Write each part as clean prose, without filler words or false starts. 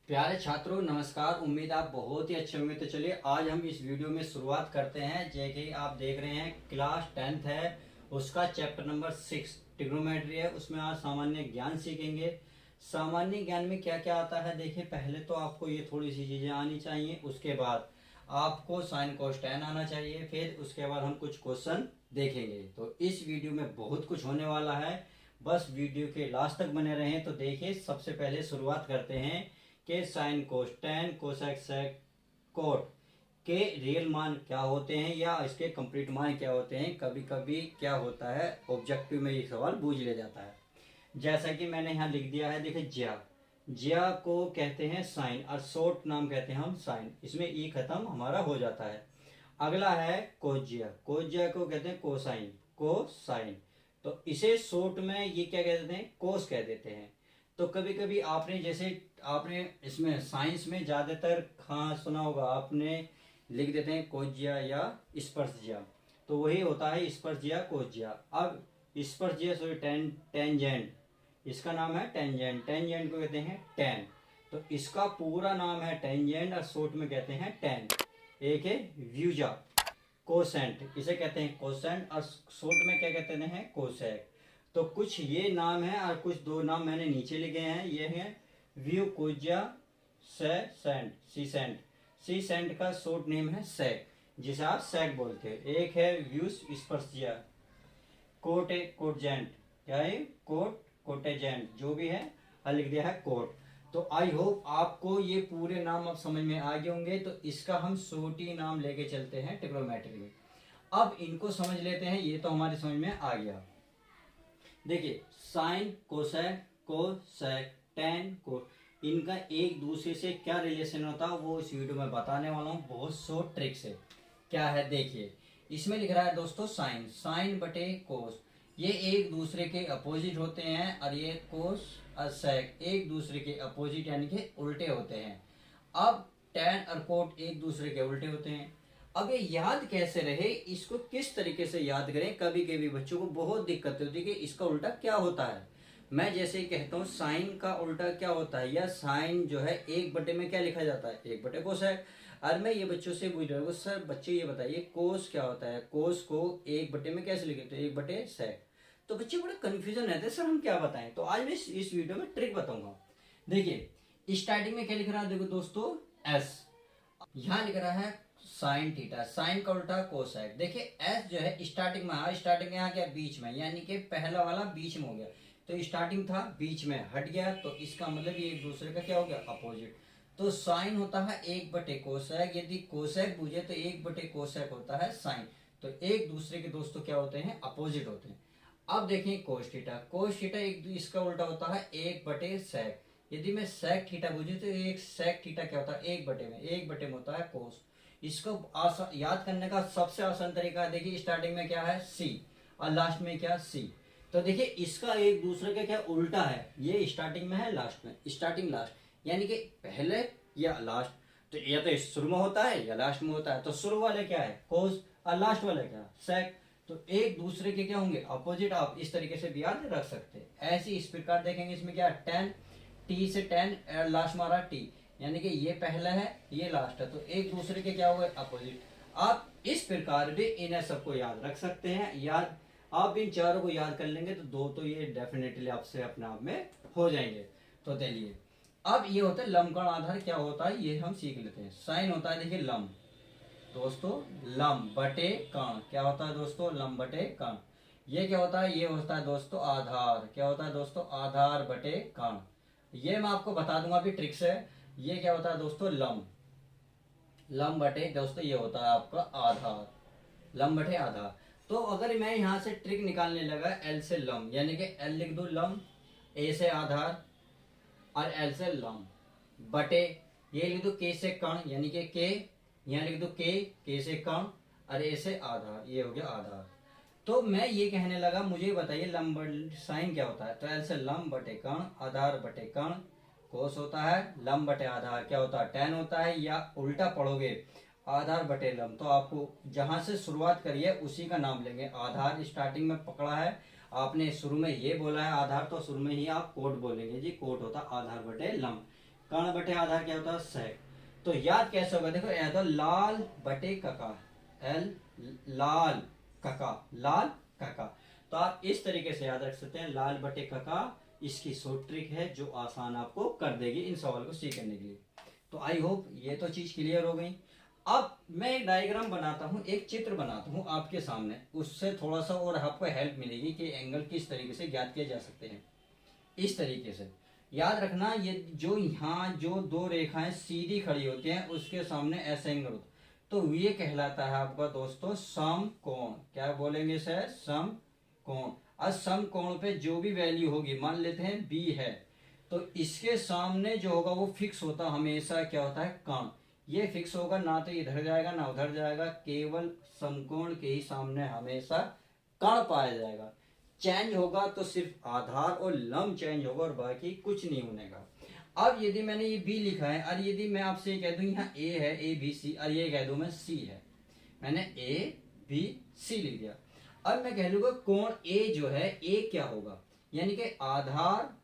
प्यारे छात्रों नमस्कार। उम्मीद आप बहुत ही अच्छे होंगे। तो चलिए आज हम इस वीडियो में शुरुआत करते हैं। जैसे कि आप देख रहे हैं क्लास 10th है, उसका चैप्टर नंबर 6 ट्रिग्नोमेट्री है। उसमें आज सामान्य ज्ञान सीखेंगे। सामान्य ज्ञान में क्या क्या आता है, देखिए पहले तो आपको ये थोड़ी सी चीज़ें आनी चाहिए। उसके बाद आपको साइन कोस टेन आना चाहिए। फिर उसके बाद हम कुछ क्वेश्चन देखेंगे। तो इस वीडियो में बहुत कुछ होने वाला है, बस वीडियो के लास्ट तक बने रहें। तो देखिए सबसे पहले शुरुआत करते हैं कि sine cos tan cosec sec cot के रियल मान क्या होते हैं या इसके कंप्लीट मान क्या होते हैं। कभी कभी क्या होता है, ऑब्जेक्टिव में ये सवाल पूछ लिया जाता है। जैसा कि मैंने यहाँ लिख दिया है, देखिए ज्या ज्या को कहते हैं साइन और शॉर्ट नाम कहते हैं हम साइन। इसमें ई खत्म हमारा हो जाता है। अगला है कोज्या, कोज्या को कहते हैं कोसाइन, कोसाइन। तो इसे शॉर्ट में ये क्या कह देते हैं, कोस कह देते हैं। तो कभी कभी आपने जैसे आपने इसमें साइंस में ज्यादातर हाँ सुना होगा, आपने लिख देते हैं कोज्या या स्पर्शज्या। तो वही होता है स्पर्शज्या कोज्या। अब स्पर्शज्या सॉरी टेंजेंट, इसका नाम है टेंजेंट। टेंजेंट को कहते हैं टेन। तो इसका पूरा नाम है टेंजेंट और शॉर्ट में कहते हैं टेन। एक है व्यूजा, कोसेंट, इसे कहते हैं कोसेंट और शॉर्ट में क्या कहते हैं, कोसेक। तो कुछ ये नाम है और कुछ दो नाम मैंने नीचे लिखे हैं। ये है व्यू कोज्या से सेंट, सी सेंट। सी सेंट का शॉर्ट नेम है सैक, जिसे आप सैक बोलते हैं। एक है व्यूस स्पर्शिया, कोटे कोटजेंट, क्या है कोट कोटेजेंट, जो भी है और लिख दिया है कोट। तो आई होप आपको ये पूरे नाम अब समझ में आ गए होंगे। तो इसका हम छोटी नाम लेके चलते हैं ट्रिग्नोमेट्री में। अब इनको समझ लेते हैं, ये तो हमारी समझ में आ गया। देखिए sine cosec cosec tan cot, इनका एक दूसरे से क्या रिलेशन होता है वो इस वीडियो में बताने वाला हूँ, बहुत शॉर्ट ट्रिक से। क्या है देखिए, इसमें लिख रहा है दोस्तों साइन, साइन बटे कोस, ये एक दूसरे के अपोजिट होते हैं। और ये कोस और सेक एक दूसरे के अपोजिट यानी कि उल्टे होते हैं। अब टेन और कोट एक दूसरे के उल्टे होते हैं। अब ये याद कैसे रहे, इसको किस तरीके से याद करें। कभी कभी बच्चों को बहुत दिक्कत होती है कि इसका उल्टा क्या होता है। मैं जैसे ही कहता हूँ साइन का उल्टा क्या होता है, या साइन जो है एक बटे में क्या लिखा जाता है, एक बटे कोसेक। और मैं ये बच्चों से पूछ रहा हूँ, सर बच्चे ये बताइए कोस क्या होता है, कोस को एक बटे में कैसे लिखते हैं, एक बटे सेक। तो बच्चे बड़े कंफ्यूजन रहते हैं, सर हम क्या बताएं। तो आज मैं इस वीडियो में ट्रिक बताऊंगा। देखिए स्टार्टिंग में क्या लिख रहा है, देखो दोस्तों एस, यहाँ लिख रहा है साइन थीटा, साइन का उल्टा कोसाइक। देखिए एस जो है स्टार्टिंग में, स्टार्टिंग में आ गया बीच में, यानी कि पहला वाला बीच में हो गया। तो स्टार्टिंग था बीच में हट गया, तो इसका मतलब ये एक दूसरे का क्या हो गया, अपोजिट। तो साइन होता है एक बटे कोसेक, यदि कोसेक पूछे तो एक बटे कोसेक होता है साइन। तो एक दूसरे के दोस्तों क्या होते हैं, अपोजिट होते हैं। अब देखें कोस थीटा, कोस थीटा एक इसका उल्टा होता है एक बटे सेक। यदि मैं सेक थीटा पूछूं तो एक सेक थीटा क्या होता है, एक बटे में, एक बटे में होता है कोस। इसको याद करने का सबसे आसान तरीका है, देखिए स्टार्टिंग में क्या है सी और लास्ट में क्या सी। तो देखिए इसका एक दूसरे का क्या उल्टा है, ये स्टार्टिंग में है लास्ट में, स्टार्टिंग लास्ट यानी कि पहले या लास्ट। तो या तो शुरू में होता है या लास्ट में होता है। तो शुरू वाले क्या है कोस और लास्ट वाले क्या सेक। तो एक दूसरे के क्या होंगे, अपोजिट। आप इस तरीके से भी याद रख सकते हैं। ऐसे इस प्रकार देखेंगे, इसमें क्या टेन, टी से टेन लास्ट मारा टी, यानी कि ये पहला है ये लास्ट है। तो एक दूसरे के क्या हुए, अपोजिट। आप इस प्रकार भी इन्हें सबको याद रख सकते हैं। याद आप इन चारों को याद कर लेंगे तो दो तो ये डेफिनेटली आपसे अपने आप में हो जाएंगे। तो चलिए अब ये होता है लंबकोण आधार क्या होता है, ये हम सीख लेते हैं। साइन होता है देखिए लंब, दोस्तों लंब बटे कण, क्या होता है दोस्तों, लंब बटे कण। ये क्या होता है, ये होता है दोस्तों आधार, क्या होता है दोस्तों, आधार बटे कण। ये मैं आपको बता दूंगा अभी ट्रिक से। ये क्या होता है दोस्तों, लंब, लंब बटे दोस्तों ये होता है आपका आधार, लंब बटे आधार। तो अगर मैं यहां से ट्रिक निकालने लगा एल से लंब, यानी कि एल लिख दो लंब, ए से आधार और एल से लंब बटे, ये लिख दो के से कण, यानी कि के, यहाँ लिख दो के से कण और ए से आधार, ये हो गया आधार। तो मैं ये कहने लगा मुझे बताइए लंब साइन क्या होता है। तो एल से लंब बटे कण, आधार बटे कण, कोस होता है लंब बटे आधार क्या होता है, टेन होता है। या उल्टा पढ़ोगे आधार बटे लंब, तो आपको जहां से शुरुआत करिए उसी का नाम लेंगे। आधार स्टार्टिंग में पकड़ा है, आपने शुरू में ये बोला है आधार, तो शुरू में ही आप कोट बोलेंगे जी, कोट होता आधार बटे लंब। कर्ण बटे आधार क्या होता है, sec। तो याद कैसे होगा, देखो यह तो लाल बटे कका, एल लाल कका, लाल कका। तो आप इस तरीके से याद रख सकते हैं, लाल बटे कका। इसकी शॉर्ट ट्रिक है जो आसान आपको कर देगी इन सवाल को सी करने के लिए। तो आई होप ये तो चीज क्लियर हो गई। अब मैं एक डायग्राम बनाता हूँ, एक चित्र बनाता हूँ आपके सामने, उससे थोड़ा सा और आपको हेल्प मिलेगी कि एंगल किस तरीके से ज्ञात किए जा सकते हैं। इस तरीके से याद रखना, ये जो यहाँ जो दो रेखाएं सीधी खड़ी होती हैं उसके सामने ऐसे एंगल होता है, तो ये कहलाता है आपका दोस्तों समकोण। क्या बोलेंगे सर, समकोण। अब समकोण पे जो भी वैल्यू होगी, मान लेते हैं बी है, तो इसके सामने जो होगा वो फिक्स होता हमेशा क्या होता है, कर्ण। ये फिक्स होगा, ना तो इधर जाएगा ना उधर जाएगा, केवल समकोण के ही सामने हमेशा कर्ण पाया जाएगा। चेंज होगा तो सिर्फ आधार और लंब चेंज होगा और बाकी कुछ नहीं होने का। अब यदि मैंने ये बी लिखा है और यदि मैं आपसे ये कह दूं यहाँ ए है, ए बी सी, और ये कह दूं मैं सी है, मैंने ए बी सी लिख दिया। अब मैं कह लूंगा कोण ए जो है, ए क्या होगा, यानी कि आधार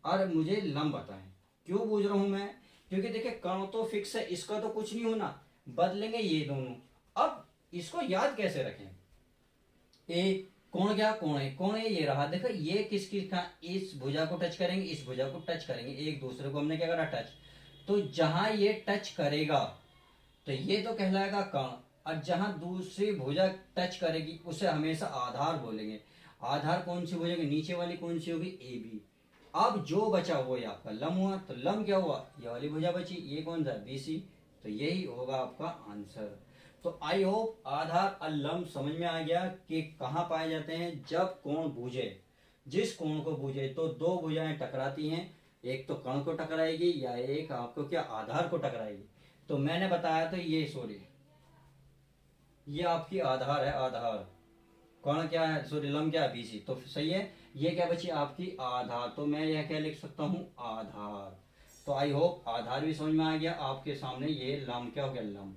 और मुझे लंब बताएं। क्यों पूछ रहा हूं मैं, क्योंकि देखिए कर्ण तो फिक्स है, इसका तो कुछ नहीं होना, बदलेंगे ये दोनों। अब इसको याद कैसे रखें, ए कोण क्या, कोण है, कोण है ये रहा, देखो ये किसकी का, इस भुजा को टच करेंगे, इस भुजा को टच करेंगे, एक दूसरे को हमने क्या करा, टच। तो जहां ये टच करेगा तो ये तो कहलाएगा कर्ण, और जहां दूसरी भुजा टच करेगी उसे हमेशा आधार बोलेंगे। आधार कौन सी भुजा की, नीचे वाली कौन सी होगी, ए बी। अब जो बचा वो आपका लंब हुआ, तो लंब क्या हुआ, ये वाली भुजा बची, ये कौन सा, बी सी। तो यही होगा आपका आंसर। तो आई होप आधार और लंब समझ में आ गया कि कहाँ पाए जाते हैं, जब कोण भुजे, जिस कोण को भुजे तो दो भुजाएं टकराती हैं, एक तो कर्ण को टकराएगी या एक आपको क्या, आधार को टकराएगी। तो मैंने बताया तो ये सॉरी, ये आपकी आधार है, आधार। कर्ण क्या है, सॉरी लंब क्या है, बीसी। तो सही है, ये क्या बची आपकी आधार, तो मैं यह क्या लिख सकता हूँ, आधार। तो आई होप आधार भी समझ में आ गया आपके सामने, ये लंब क्या हो गया, लंब,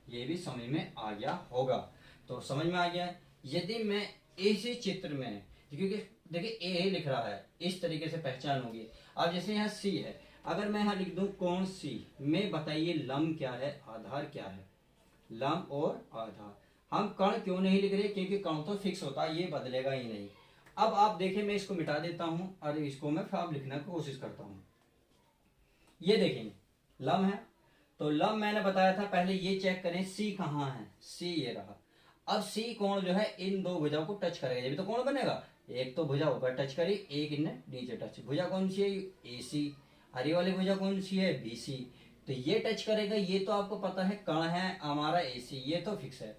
ये भी समझ में आ गया होगा। तो समझ में आ गया। यदि मैं इसी चित्र में, क्योंकि देखिए ए लिख रहा है, इस तरीके से पहचान होगी। अब जैसे यहाँ सी है, अगर मैं यहाँ लिख दूं कोण सी में, बताइए लंब क्या है, आधार क्या है, लंब और आधार। हम कर्ण क्यों नहीं लिख रहे, क्योंकि कर्ण तो फिक्स होता है, ये बदलेगा ही नहीं। अब आप देखें, मैं इसको मिटा देता हूं और इसको मैं फिर लिखने की कोशिश करता हूं। ये देखेंगे लंब है, तो लंब मैंने बताया था, पहले ये चेक करें सी कहाँ है, सी ये रहा। अब सी कोण जो है इन दो भुजाओं को टच करेगा, जब तो कोण बनेगा। एक तो भुजा ऊपर टच करी, एक इन्हें नीचे टच। भुजा कौन सी है, ए सी। हरी वाली भुजा कौन सी है, बी सी। तो ये टच करेगा, ये तो आपको पता है कर्ण है हमारा ए सी, ये तो फिक्स है।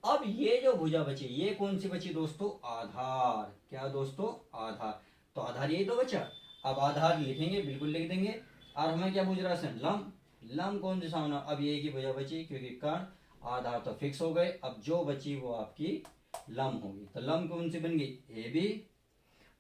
अब ये जो भुजा बची, ये कौन सी बची दोस्तों, आधार। क्या दोस्तों, आधार। तो आधार यही तो बचा। अब आधार लिखेंगे, बिल्कुल लिख देंगे। और हमें क्या पूछ रहा है, लंब। लंब कौन सी सामना, अब ये की भुजा बची, क्योंकि कर्ण आधार तो फिक्स हो गए। अब जो बची वो आपकी लंब होगी। तो लंब कौन सी बन गई, ए बी।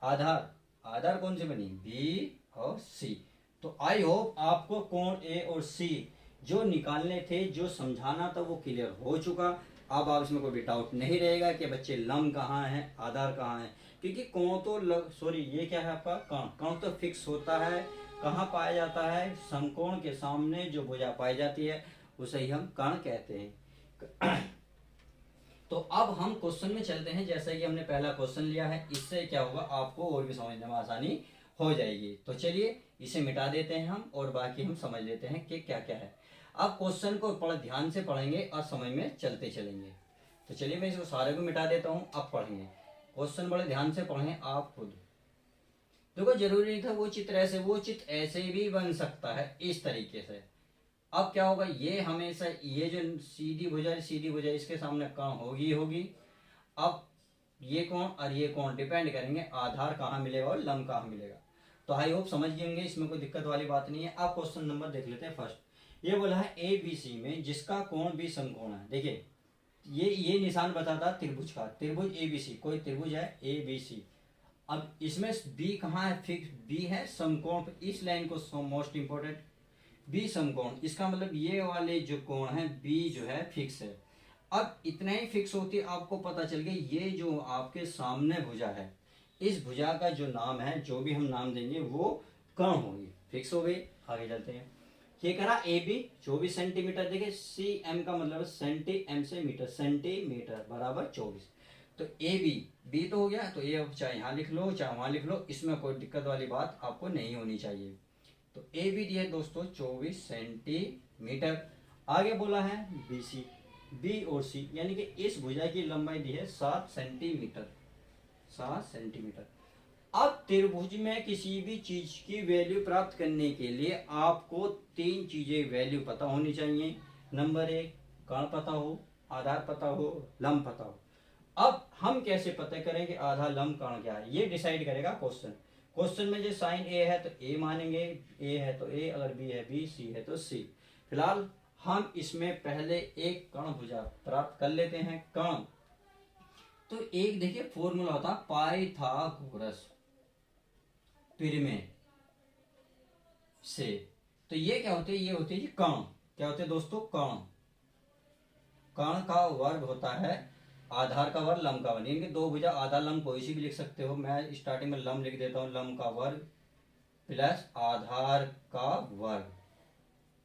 आधार, आधार कौन सी बनी, बी और सी। तो आई होप आपको कोण ए और सी जो निकालने थे, जो समझाना था, वो क्लियर हो चुका। अब आप इसमें कोई भी डाउट नहीं रहेगा कि बच्चे लंब कहाँ है, आधार कहाँ है, क्योंकि कोण तो सॉरी ये क्या है आपका कर्ण। कर्ण तो फिक्स होता है, कहाँ पाया जाता है, समकोण के सामने जो भुजा पाई जाती है उसे ही हम कर्ण कहते हैं। तो अब हम क्वेश्चन में चलते हैं। जैसे कि हमने पहला क्वेश्चन लिया है, इससे क्या होगा आपको और भी समझने में आसानी हो जाएगी। तो चलिए इसे मिटा देते हैं हम और बाकी हम समझ लेते हैं कि क्या क्या है। अब क्वेश्चन को बड़े ध्यान से पढ़ेंगे और समझ में चलते चलेंगे। तो चलिए मैं इसको सारे को मिटा देता हूँ, अब पढ़ेंगे। क्वेश्चन बड़े ध्यान से पढ़ें आप खुद। देखो जरूरी नहीं था वो चित्र ऐसे, वो चित्र ऐसे भी बन सकता है इस तरीके से। अब क्या होगा, ये हमेशा ये जो सीधी भुजा इसके सामने कर्ण होगी होगी। अब ये कोण और ये कोण डिपेंड करेंगे आधार कहाँ मिलेगा और लंब कहाँ मिलेगा। तो आई होप समझ गए होंगे, इसमें कोई दिक्कत वाली बात नहीं है। अब क्वेश्चन नंबर देख लेते हैं फर्स्ट। ये बोला है ए बी सी में जिसका कोण भी समकोण है। देखिए ये निशान बताता त्रिभुज का, त्रिभुज ए बी सी, कोई त्रिभुज है ए बी सी। अब इसमें बी कहाँ है, फिक्स बी है समकोण। इस लाइन को मोस्ट इंपोर्टेंट, बी समकोण, इसका मतलब ये वाले जो कोण है बी जो है फिक्स है। अब इतना ही फिक्स होती है, आपको पता चल गया ये जो आपके सामने भुजा है, इस भुजा का जो नाम है, जो भी हम नाम देंगे वो कर्ण होगी, फिक्स हो गई। आगे चलते हैं। ये करा ए बी 24 सेंटीमीटर, देखिए सी एम का मतलब सेंटी एम से मीटर, सेंटीमीटर बराबर 24। तो ए बी, बी तो हो गया, तो ये चाहे यहाँ लिख लो चाहे वहां लिख लो, इसमें कोई दिक्कत वाली बात आपको नहीं होनी चाहिए। तो ए बी दिया है दोस्तों 24 सेंटीमीटर। आगे बोला है बी सी, बी और सी यानी कि इस भुजा की लंबाई दी है 7 सेंटीमीटर, 7 सेंटीमीटर। अब त्रिभुज में किसी भी चीज की वैल्यू प्राप्त करने के लिए आपको तीन चीजें वैल्यू पता होनी चाहिए। नंबर एक, कर्ण पता हो, आधार पता हो, लंब पता हो। अब हम कैसे पता करेंगे आधार लंब कर्ण क्या है, ये डिसाइड करेगा क्वेश्चन। क्वेश्चन में जो साइन ए है तो ए मानेंगे, ए है तो ए, अगर बी है बी, सी है तो सी। फिलहाल हम इसमें पहले एक कर्ण भुजा प्राप्त कर लेते हैं। कर्ण तो एक देखिए फॉर्मूला होता पाइथागोरस पिरामिड से। तो ये क्या होते हैं, ये होते हैं कर्ण। क्या होते हैं दोस्तों, कर्ण। कर्ण का वर्ग होता है आधार का वर्ग लंब का वर्ग, यानी कि दो भुजा आधार लंब कोई सी भी लिख सकते हो। मैं स्टार्टिंग में लंब लिख देता हूँ, लंब का वर्ग प्लस आधार का वर्ग।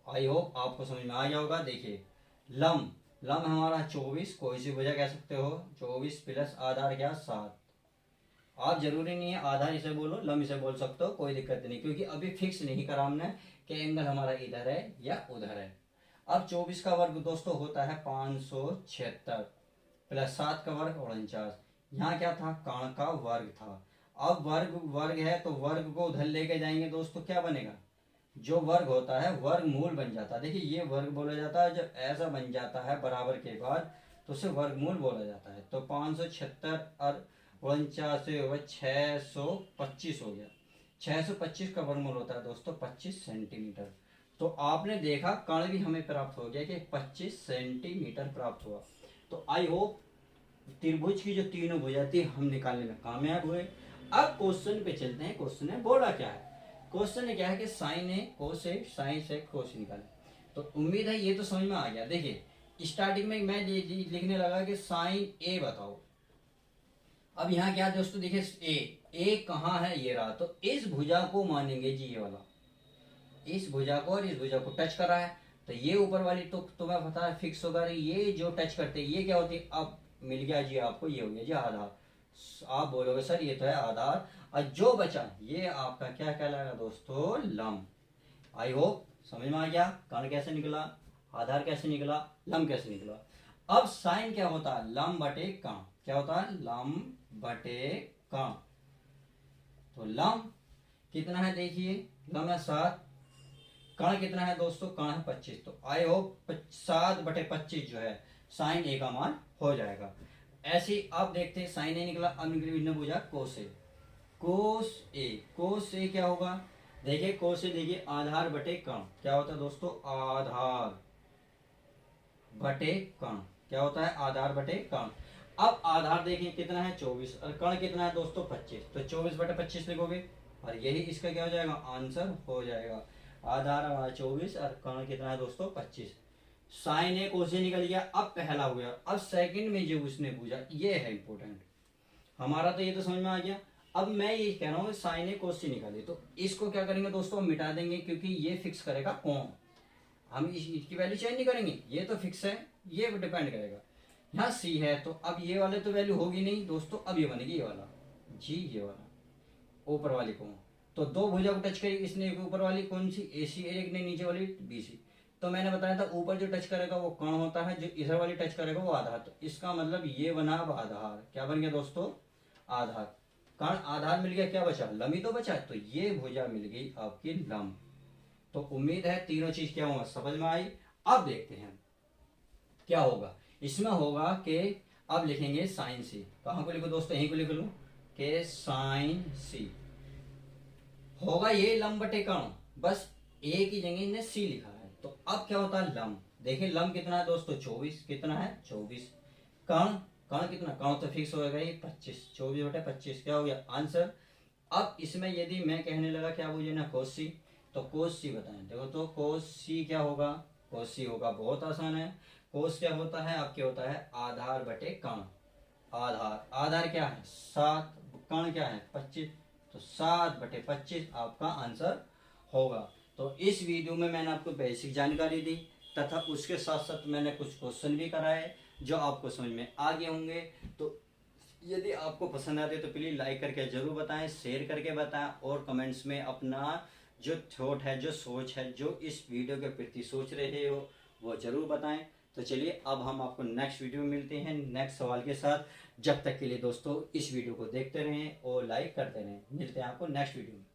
आई होप आपको समझ में आ गया होगा। देखिए लंब, लंब हमारा 24, कोई सी भुजा कह सकते हो, 24 प्लस आधार क्या 7। आप जरूरी नहीं है आधार इसे बोलो लंब इसे बोल सकते हो, कोई दिक्कत नहीं, क्योंकि अभी फिक्स नहीं करा हमने कि एंगल हमारा इधर है या उधर है। अब 24 का वर्ग दोस्तों होता है 576 प्लस 7 का वर्ग 49। यहाँ क्या था, कर्ण का वर्ग था। अब वर्ग वर्ग है तो वर्ग को उधर लेके जाएंगे दोस्तों, क्या बनेगा, जो वर्ग होता है वर्गमूल बन जाता है। देखिए ये वर्ग बोला जाता है जब ऐसा बन जाता है बराबर के बाद, तो उसे वर्गमूल बोला जाता है। तो 576 और 49 से होगा 625 हो गया। 625 का वर्गमूल होता है दोस्तों 25 सेंटीमीटर। तो आपने देखा कर्ण भी हमें प्राप्त हो गया कि 25 सेंटीमीटर प्राप्त हुआ। तो आई होप त्रिभुज की जो तीनों भुजा थी हम निकालने में कामयाब हुए। अब क्वेश्चन पे चलते हैं। क्वेश्चन ने बोला क्या है, क्वेश्चन ने क्या है कि साइन ए कोस ए, साइन से कोस निकाले। तो उम्मीद है ये तो समझ में आ गया। देखिए स्टार्टिंग में मैं लिखने लगा कि साइन ए बताओ। अब यहाँ क्या दोस्तों, देखिए ए कहाँ है, ये रहा। तो इस भुजा को मानेंगे जी, ये वाला, इस भुजा को और इस भुजा को टच कर रहा है, तो ये ऊपर वाली तो तुम्हें पता है फिक्स होगा। ये जो टच करते हैं ये क्या होती है, अब मिल गया जी आपको, ये हो गया जी आधार। आप बोलोगे सर ये तो है आधार, और जो बचा ये आपका क्या कहलाएगा दोस्तों, लंब। आई होप समझ में आ गया। कर्ण कैसे निकला, आधार कैसे निकला, लंब कैसे निकला। अब साइन क्या होता है, लंब बटे कर्ण। क्या होता है, लंब बटे कर्ण। तो लंब कितना है, देखिए लंब है 7, कर्ण कितना है दोस्तों, कर्ण है 25। तो आई होप 7 बटे 25 जो है साइन ए का मान हो जाएगा। ऐसे अब देखते हैं साइन ए निकला। अब निकली भिन्न भुजा कोस ए। कोस ए, कोस ए क्या होगा, देखिए कोस ए देखिए आधार बटे कर्ण। क्या होता है दोस्तों, आधार बटे कर्ण। क्या होता है, आधार बटे कर्ण। अब आधार देखिए कितना है 24 और कर्ण कितना है दोस्तों 25। तो 24 बटे 25 लिखोगे और यही इसका क्या हो जाएगा, आंसर हो जाएगा। आधार हमारा 24 और कर्ण कितना है दोस्तों 25। साइन ए कोस ए निकल गया। अब पहला हो गया। अब सेकंड में जो उसने पूछा ये है इंपॉर्टेंट हमारा, तो ये तो समझ में आ गया। अब मैं ये कह रहा हूँ साइन ए कोस सी निकाले, तो इसको क्या करेंगे दोस्तों, हम मिटा देंगे, क्योंकि ये फिक्स करेगा कौन, हम इसकी वैल्यू चेंज नहीं करेंगे, ये तो फिक्स है, ये डिपेंड करेगा। यहाँ सी है तो अब ये वाले तो वैल्यू होगी नहीं दोस्तों, अब ये बनेगी ये वाला जी, ये वाला ऊपर वाली कौन। तो दो भुजा को टच करेगी, इसने ऊपर वाली कौन सी ए सी, एक ने नीचे वाली बी सी। तो मैंने बताया था ऊपर जो टच करेगा वो कर्ण होता है, जो इधर वाली टच करेगा वो आधार। तो इसका मतलब ये बना अब आधार। क्या बन गया दोस्तों, आधार। कर्ण आधार मिल गया, क्या बचा, लंब ही तो बचा। तो ये भुजा मिल गई आपकी लंब। तो उम्मीद है तीनों चीज क्या होगा समझ में आई। अब देखते हैं क्या होगा इसमें। होगा कि अब लिखेंगे साइन सी। कहां को लिखो दोस्तों, यहीं को लिख लूं कि साइन सी होगा ये लंब बटे कर्ण, बस ए की जगह इन्हें सी लिखा है। तो अब क्या होता है लंब, देखिए लंब कितना है दोस्तों 24, कितना है 24। कर्ण, कर्ण कितना, कर्ण तो फिक्स होगा ये 25, 24 बटे 25 क्या हो गया आंसर। अब इसमें यदि मैं कहने लगा क्या मुझे ना कोस सी, तो कोस सी बताएं। देखो तो कोस सी क्या होगा, कोस सी होगा, बहुत आसान है। कोस क्या होता है आपके, होता है आधार बटे कर्ण। आधार, आधार क्या है 7, कर्ण क्या है 25, तो 7 बटे 25 आपका आंसर होगा। तो इस वीडियो में मैंने आपको बेसिक जानकारी दी तथा उसके साथ साथ मैंने कुछ क्वेश्चन भी कराए जो आपको समझ में आ गए होंगे। तो यदि आपको पसंद आते तो प्लीज़ लाइक करके ज़रूर बताएं, शेयर करके बताएं और कमेंट्स में अपना जो थॉट है, जो सोच है, जो इस वीडियो के प्रति सोच रहे हो वो ज़रूर बताएं। तो चलिए अब हम आपको नेक्स्ट वीडियो में मिलते हैं नेक्स्ट सवाल के साथ। जब तक के लिए दोस्तों इस वीडियो को देखते रहें और लाइक करते रहें। मिलते हैं आपको नेक्स्ट वीडियो में।